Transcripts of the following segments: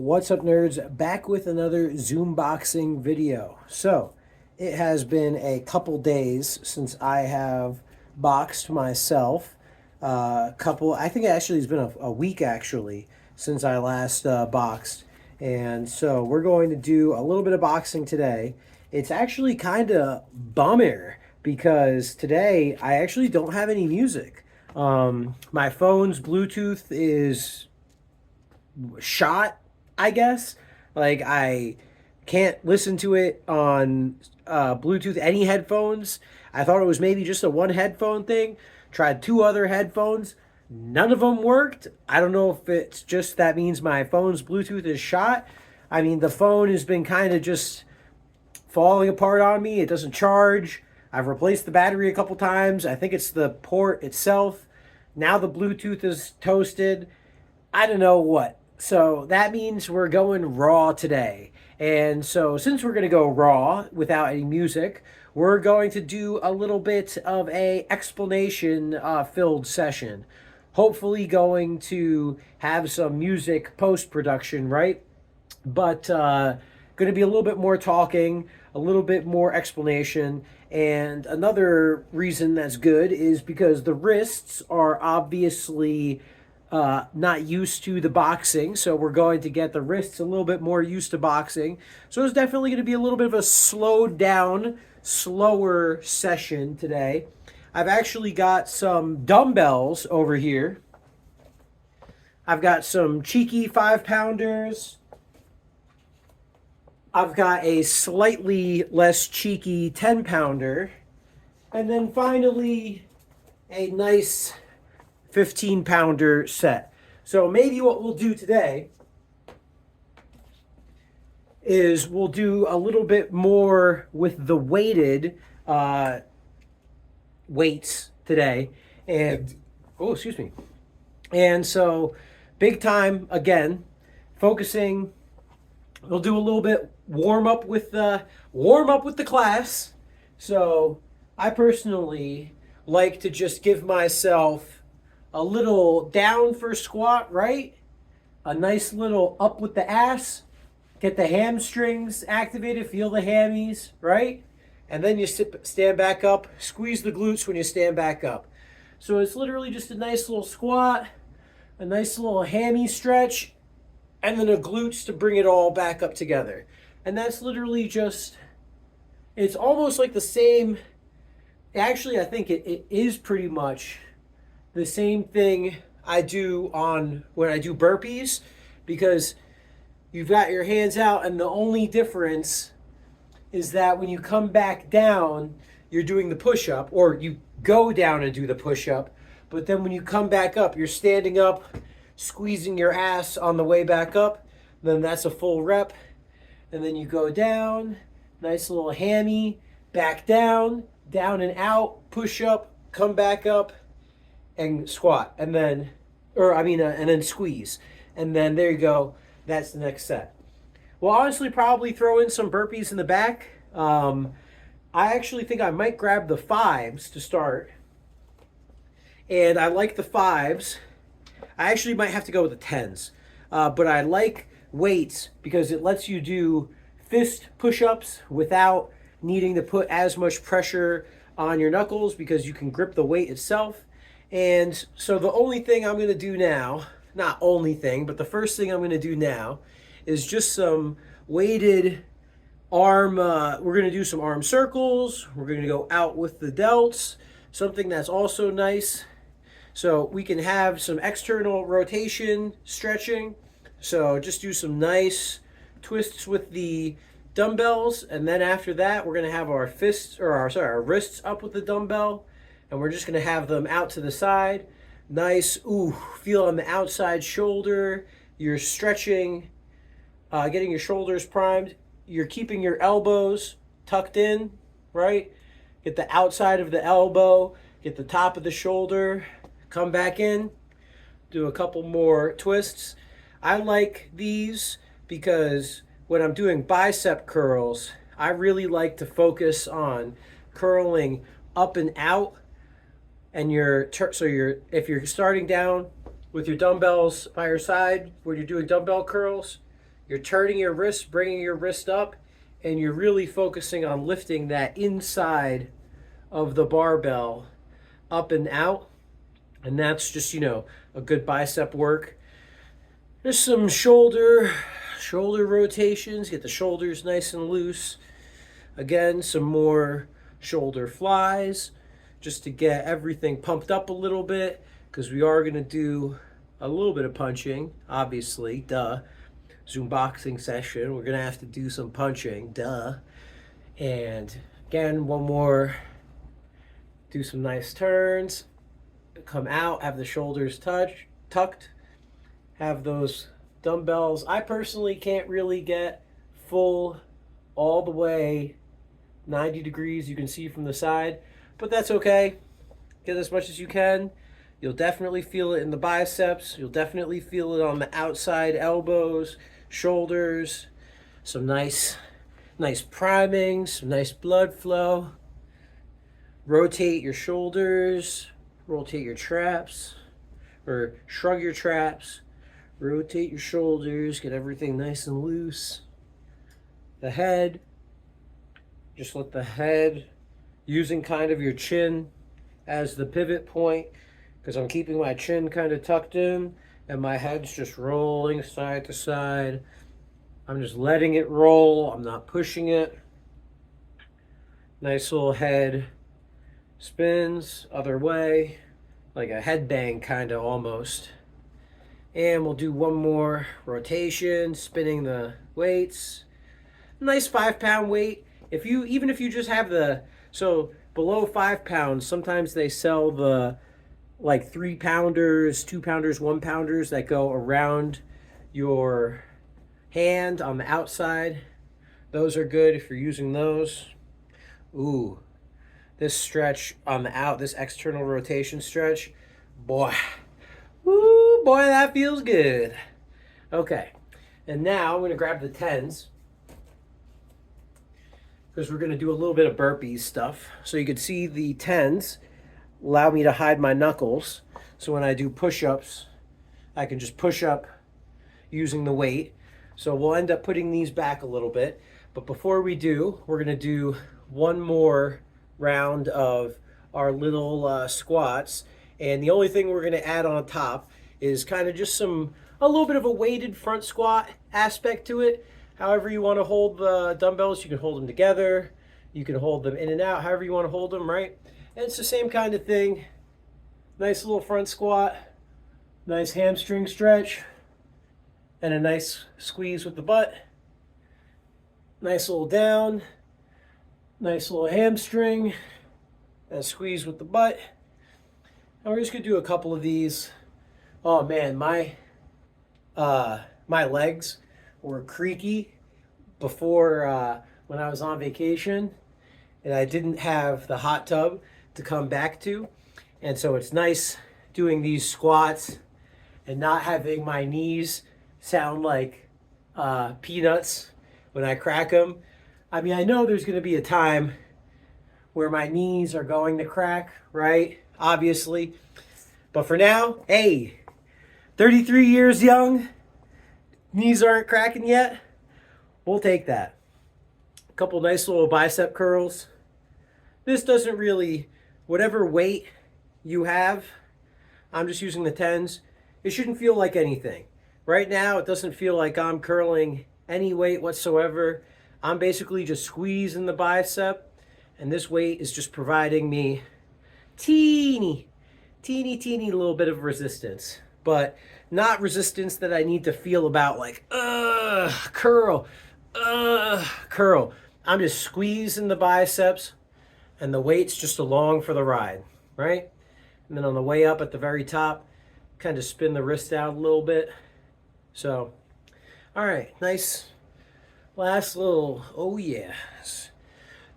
What's up, nerds? Back with another Zümboxing video. So, it has been a couple days since I have boxed myself. I think actually it's been a week actually since I last boxed. And so, we're going to do a little bit of boxing today. It's actually kind of bummer because today I actually don't have any music. My phone's Bluetooth is shot, I guess. Like, I can't listen to it on Bluetooth, any headphones. I thought it was maybe just a one headphone thing. Tried two other headphones. None of them worked. I don't know if it's just that means my phone's Bluetooth is shot. I mean, the phone has been kind of just falling apart on me. It doesn't charge. I've replaced the battery a couple times. I think it's the port itself. Now the Bluetooth is toasted. I don't know what. So that means we're going raw today. And so since we're going to go raw without any music, we're going to do a little bit of a explanation filled session. Hopefully going to have some music post-production, right? But going to be a little bit more talking, a little bit more explanation. And another reason that's good is because the wrists are obviously not used to the boxing, so we're going to get the wrists a little bit more used to boxing. So it's definitely going to be a little bit of a slowed down, slower session today. I've actually got some dumbbells over here. I've got some cheeky 5-pounders. I've got a slightly less cheeky 10-pounder. And then finally, a nice 15-pounder set. So maybe what we'll do today is we'll do a little bit more with the weighted weights today. And, oh, excuse me. And so, big time, again, focusing. We'll do a little bit warm up with the class. So I personally like to just give myself a little down for squat, right? A nice little up with the ass. Get the hamstrings activated, feel the hammies, right? And then you stand back up, squeeze the glutes when you stand back up. So it's literally just a nice little squat, a nice little hammy stretch, and then a glutes to bring it all back up together. And that's literally just, it's almost like the same, actually I think it is pretty much the same thing I do on when I do burpees, because you've got your hands out and the only difference is that when you come back down, you're doing the push-up, or you go down and do the push-up, but then when you come back up, you're standing up, squeezing your ass on the way back up, then that's a full rep. And then you go down, nice little hammy, back down, down and out, push up, come back up, and squat. And then, and then squeeze. And then there you go, that's the next set. We'll honestly probably throw in some burpees in the back. I actually think I might grab the 5s to start. And I like the 5s. I actually might have to go with the 10s. But I like weights because it lets you do fist push-ups without needing to put as much pressure on your knuckles because you can grip the weight itself. And so the only thing I'm going to do now, not only thing, but the first thing I'm going to do now is just some weighted arm. We're going to do some arm circles. We're going to go out with the delts, something that's also nice. So we can have some external rotation stretching. So just do some nice twists with the dumbbells. And then after that, we're going to have our our wrists up with the dumbbell. And we're just going to have them out to the side. Nice, feel on the outside shoulder. You're stretching, getting your shoulders primed. You're keeping your elbows tucked in, right? Get the outside of the elbow, get the top of the shoulder. Come back in, do a couple more twists. I like these because when I'm doing bicep curls, I really like to focus on curling up and out. And if you're starting down with your dumbbells by your side when you're doing dumbbell curls, You're turning your wrist, bringing your wrist up, and you're really focusing on lifting that inside of the barbell up and out. And that's just, a good bicep work. There's some shoulder rotations. Get the shoulders nice and loose. Again, some more shoulder flies just to get everything pumped up a little bit, because we are going to do a little bit of punching, obviously, duh. Zümboxing session, we're going to have to do some punching, duh. And again, one more, do some nice turns, come out, have the shoulders tucked, have those dumbbells. I personally can't really get full all the way 90 degrees, you can see from the side, but that's okay. Get as much as you can. You'll definitely feel it in the biceps. You'll definitely feel it on the outside elbows, shoulders. Some nice priming, some nice blood flow. Rotate your shoulders, rotate your traps, or shrug your traps. Rotate your shoulders, get everything nice and loose. The head, just let the head, using kind of your chin as the pivot point, because I'm keeping my chin kind of tucked in and my head's just rolling side to side. I'm just letting it roll. I'm not pushing it. Nice little head spins other way, like a headbang kind of almost. And we'll do one more rotation, spinning the weights. Nice 5-pound weight. Even if you just have so below 5 pounds, sometimes they sell the like 3-pounders, 2-pounders, 1-pounders that go around your hand on the outside. Those are good if you're using those. Ooh, this stretch on the this external rotation stretch, boy, woo, boy, that feels good. Okay, and now I'm going to grab the 10s, because we're going to do a little bit of burpees stuff. So you can see the 10s allow me to hide my knuckles. So when I do push-ups, I can just push up using the weight. So we'll end up putting these back a little bit. But before we do, we're going to do one more round of our little squats. And the only thing we're going to add on top is kind of just a little bit of a weighted front squat aspect to it. However you want to hold the dumbbells, you can hold them together. You can hold them in and out, however you want to hold them, right? And it's the same kind of thing. Nice little front squat, nice hamstring stretch, and a nice squeeze with the butt. Nice little down, nice little hamstring, and squeeze with the butt. And we're just gonna do a couple of these. Oh man, my legs were creaky before when I was on vacation, and I didn't have the hot tub to come back to. And so it's nice doing these squats and not having my knees sound like peanuts when I crack them. I mean, I know there's going to be a time where my knees are going to crack, right? Obviously. But for now, hey, 33 years young, knees aren't cracking yet. We'll take that. A couple nice little bicep curls. This doesn't really, whatever weight you have, I'm just using the 10s. It shouldn't feel like anything. Right now, it doesn't feel like I'm curling any weight whatsoever. I'm basically just squeezing the bicep, and this weight is just providing me teeny little bit of resistance, but not resistance that I need to feel about like, curl. I'm just squeezing the biceps, and the weight's just along for the ride, right? And then on the way up at the very top, kind of spin the wrist out a little bit. So, all right, nice last little, oh yeah,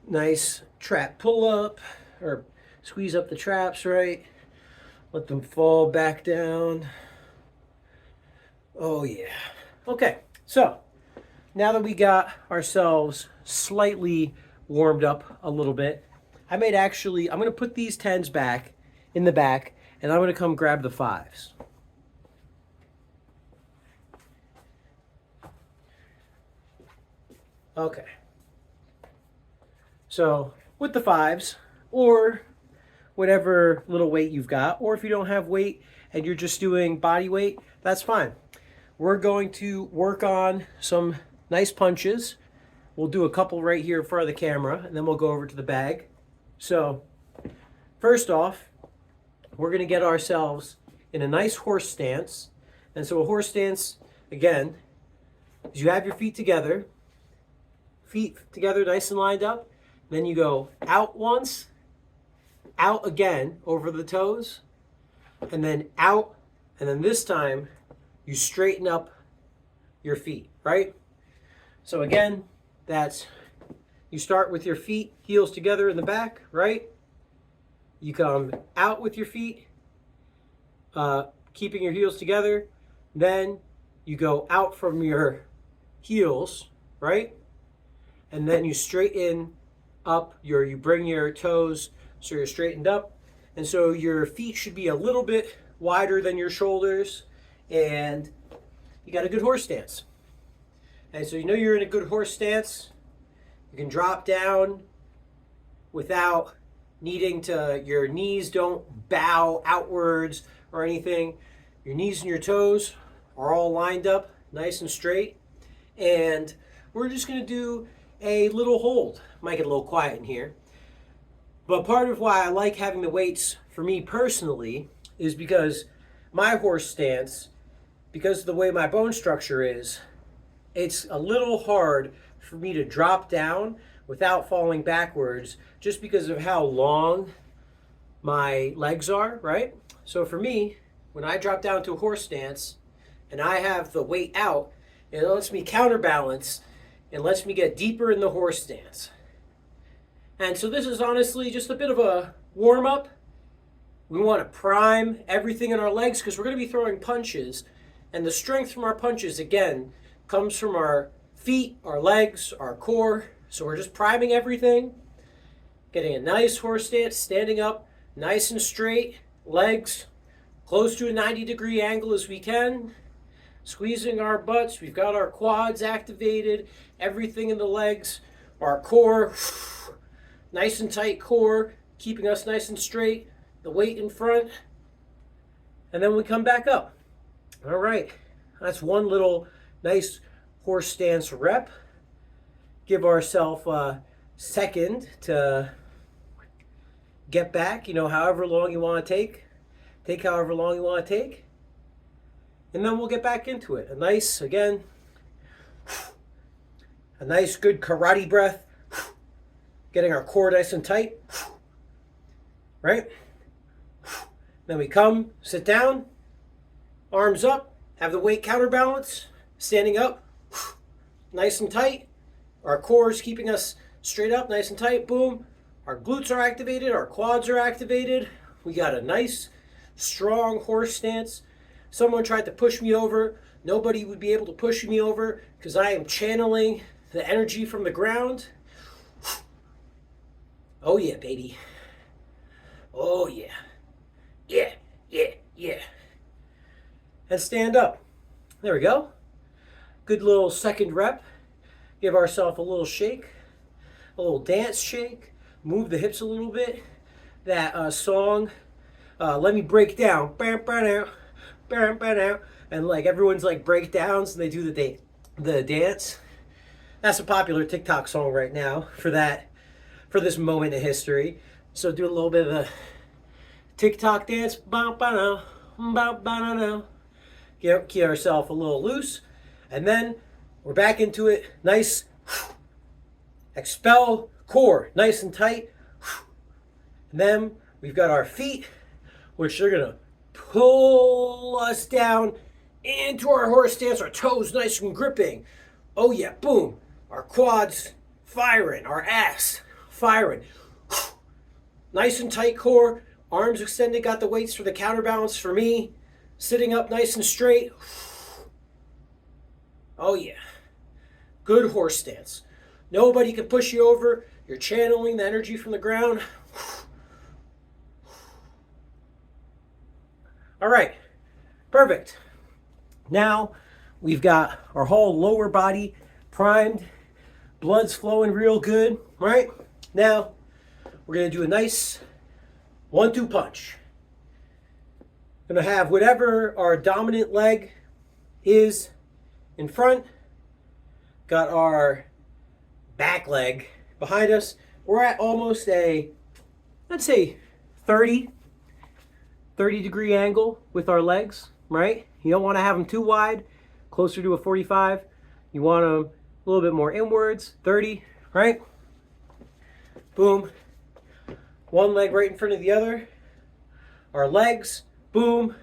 nice trap pull up, or squeeze up the traps, right? Let them fall back down. Oh yeah. Okay, so now that we got ourselves slightly warmed up a little bit, I'm going to put these 10s back in the back, and I'm going to come grab the 5s. Okay. So with the fives, or whatever little weight you've got, or if you don't have weight and you're just doing body weight, that's fine. We're going to work on some nice punches. We'll do a couple right here in front of the camera, and then we'll go over to the bag. So first off, we're going to get ourselves in a nice horse stance. And so a horse stance, again, is you have your feet together nice and lined up. Then you go out once, out again over the toes, and then out, and then this time you straighten up your feet, right? So again, that's, you start with your feet, heels together in the back, right? You come out with your feet, keeping your heels together. Then you go out from your heels, right? And then you straighten up you bring your toes so you're straightened up. And so your feet should be a little bit wider than your shoulders, and you got a good horse stance. And so you know you're in a good horse stance. You can drop down without needing to, your knees don't bow outwards or anything. Your knees and your toes are all lined up nice and straight. And we're just going to do a little hold. Might get a little quiet in here. But part of why I like having the weights for me personally is because my horse stance, because of the way my bone structure is, it's a little hard for me to drop down without falling backwards just because of how long my legs are, right? So for me, when I drop down to a horse stance and I have the weight out, it lets me counterbalance and lets me get deeper in the horse stance. And so this is honestly just a bit of a warm-up. We want to prime everything in our legs because we're going to be throwing punches. And the strength from our punches, again, comes from our feet, our legs, our core. So we're just priming everything, getting a nice horse stance, standing up nice and straight, legs close to a 90-degree angle as we can, squeezing our butts. We've got our quads activated, everything in the legs, our core, nice and tight core, keeping us nice and straight, the weight in front, and then we come back up. All right, that's one little nice horse stance rep. Give ourselves a second to get back, however long you want to take. Take however long you want to take. And then we'll get back into it. A nice good karate breath. Getting our core nice and tight. Right? Then we come, sit down, arms up, have the weight counterbalance, standing up, nice and tight. Our core is keeping us straight up, nice and tight, boom. Our glutes are activated, our quads are activated. We got a nice, strong horse stance. Someone tried to push me over. Nobody would be able to push me over because I am channeling the energy from the ground. Oh yeah, baby. Oh yeah. Yeah, yeah, yeah. And stand up. There we go. Good little second rep. Give ourselves a little shake, a little dance shake. Move the hips a little bit. That song, Let Me Break Down. And like everyone's like breakdowns and they do the dance. That's a popular TikTok song right now for this moment in history. So do a little bit of a TikTok dance. Keep ourselves a little loose. And then we're back into it. Nice. Expel core. Nice and tight. And then we've got our feet, which they're going to pull us down into our horse stance. Our toes nice and gripping. Oh yeah, boom. Our quads firing. Our ass firing. Nice and tight core. Arms extended. Got the weights for the counterbalance for me. Sitting up nice and straight. Oh yeah. Good horse stance. Nobody can push you over. You're channeling the energy from the ground. All right. Perfect. Now we've got our whole lower body primed. Blood's flowing real good, right? Now, we're going to do a nice 1-2 punch. Going to have whatever our dominant leg is in front. Got our back leg behind us. We're at almost a, let's say, 30 degree angle with our legs, right? You don't want to have them too wide, closer to a 45. You want them a little bit more inwards, 30, right? Boom. One leg right in front of the other. Our legs, boom,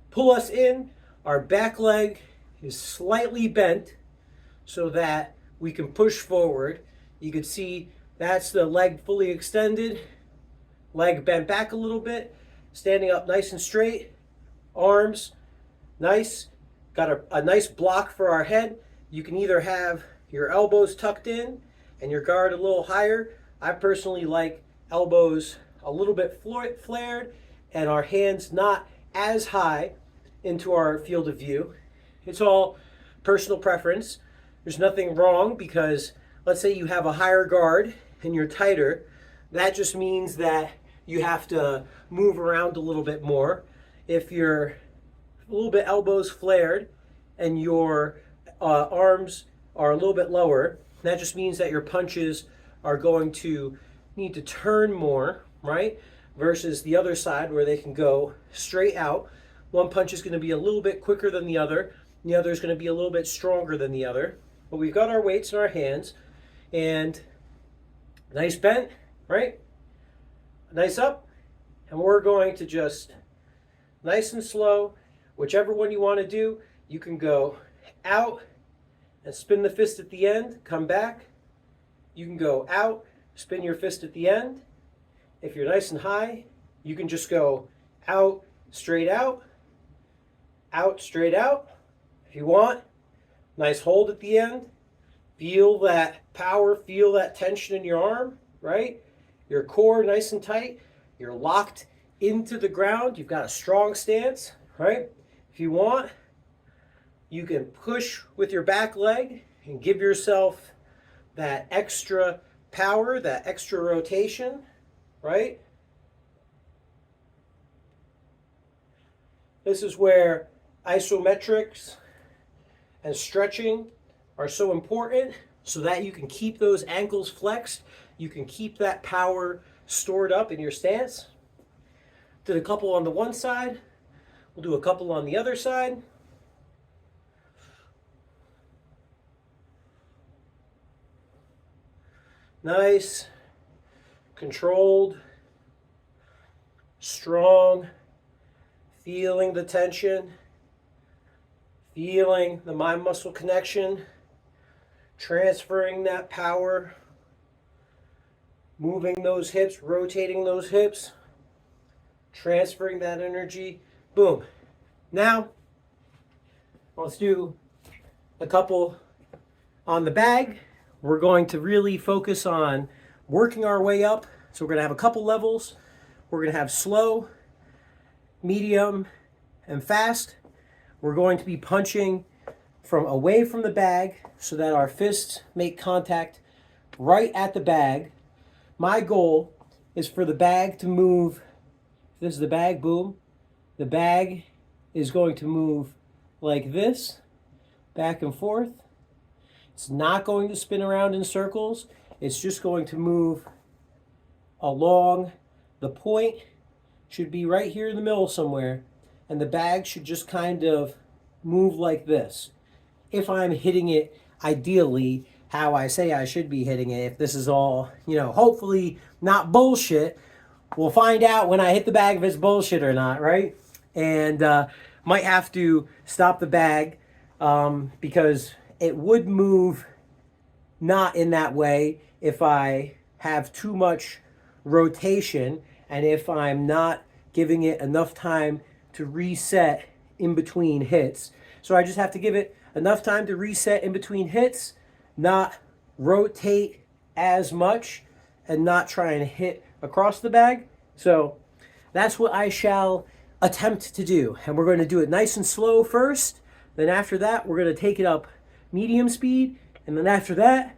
pull us in. Our back leg is slightly bent so that we can push forward. You can see that's the leg fully extended, leg bent back a little bit, standing up nice and straight, arms nice, got a nice block for our head. You can either have your elbows tucked in and your guard a little higher. I personally like elbows a little bit flared and our hands not as high into our field of view. It's all personal preference. There's nothing wrong, because let's say you have a higher guard and you're tighter. That just means that you have to move around a little bit more. If you're a little bit elbows flared and your arms are a little bit lower, that just means that your punches are going to need to turn more, right? Versus the other side where they can go straight out. One punch is going to be a little bit quicker than the other is going to be a little bit stronger than the other. But we've got our weights in our hands, and nice bent, right? Nice up, and we're going to just nice and slow, whichever one you want to do. You can go out and spin the fist at the end, come back. You can go out, spin your fist at the end. If you're nice and high, you can just go out, straight out, straight out. If you want, nice hold at the end. Feel that power, feel that tension in your arm, right? Your core nice and tight. You're locked into the ground. You've got a strong stance, right? If you want, you can push with your back leg and give yourself that extra power, that extra rotation, right? This is where isometrics and stretching are so important, so that you can keep those ankles flexed. You can keep that power stored up in your stance. Did a couple on the one side. We'll do a couple on the other side. Nice, controlled, strong, feeling the tension, feeling the mind-muscle connection, transferring that power, moving those hips, rotating those hips, transferring that energy. Boom. Now, let's do a couple on the bag. We're going to really focus on working our way up. So we're going to have a couple levels. We're going to have slow, medium, and fast. We're going to be punching from away from the bag so that our fists make contact right at the bag. My goal is for the bag to move. This is the bag, boom. The bag is going to move like this, back and forth. It's not going to spin around in circles. It's just going to move along. The point should be right here in the middle somewhere, and the bag should just kind of move like this. If I'm hitting it ideally how I say I should be hitting it, if this is all, hopefully not bullshit, we'll find out when I hit the bag if it's bullshit or not, right? And might have to stop the bag because it would move not in that way if I have too much rotation and if I'm not giving it enough time to reset in between hits. So I just have to give it enough time to reset in between hits, not rotate as much, and not try and hit across the bag. So that's what I shall attempt to do. And we're going to do it nice and slow first. Then after that, we're going to take it up medium speed. And then after that,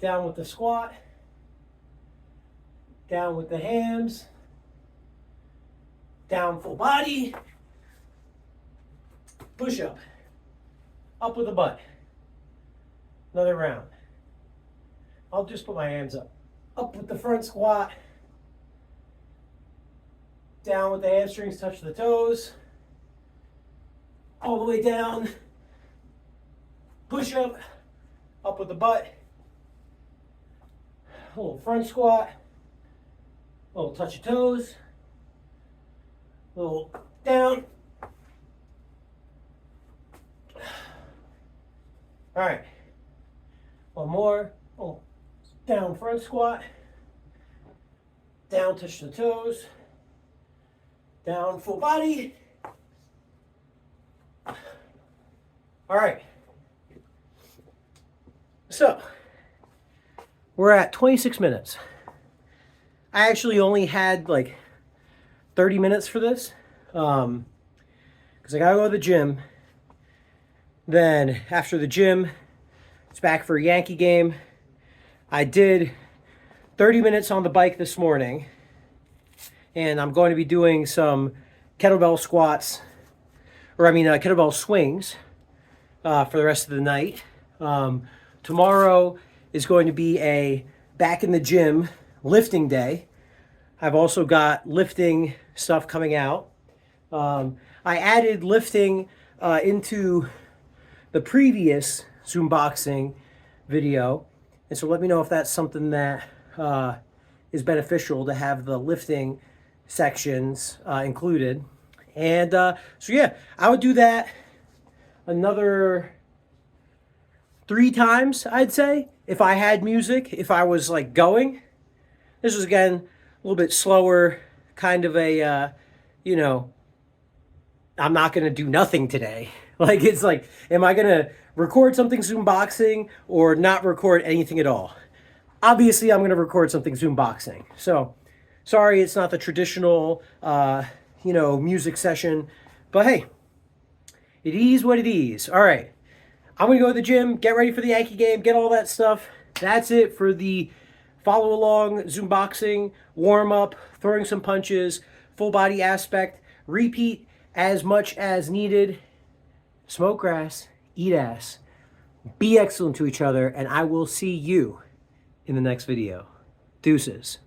down with the squat, down with the hams, down full body, push up with the butt. Another round. I'll just put my hands up with the front squat, down with the hamstrings, touch the toes, all the way down, push up with the butt, a little front squat, a little touch of toes, a little down. All right, one more. Oh, down front squat, down touch the toes, down full body. All right. So, we're at 26 minutes. I actually only had like 30 minutes for this because I gotta go to the gym. Then after the gym, it's back for a Yankee game. I did 30 minutes on the bike this morning, and I'm going to be doing some kettlebell squats, kettlebell swings for the rest of the night. Tomorrow is going to be a back in the gym lifting day. I've also got lifting stuff coming out. I added lifting into the previous Zümboxing video, and so let me know if that's something that is beneficial to have the lifting sections included. And so yeah, I would do that another 3 times, I'd say, if I had music, if I was like going. This was again a little bit slower, kind of a I'm not gonna do nothing today. Like, it's like, am I gonna record something Zümboxing or not record anything at all? Obviously, I'm gonna record something Zümboxing. So, sorry, it's not the traditional, music session, but hey, it is what it is. All right, I'm gonna go to the gym, get ready for the Yankee game, get all that stuff. That's it for the follow along Zümboxing, warm up, throwing some punches, full body aspect, repeat as much as needed. Smoke grass, eat ass, be excellent to each other, and I will see you in the next video. Deuces.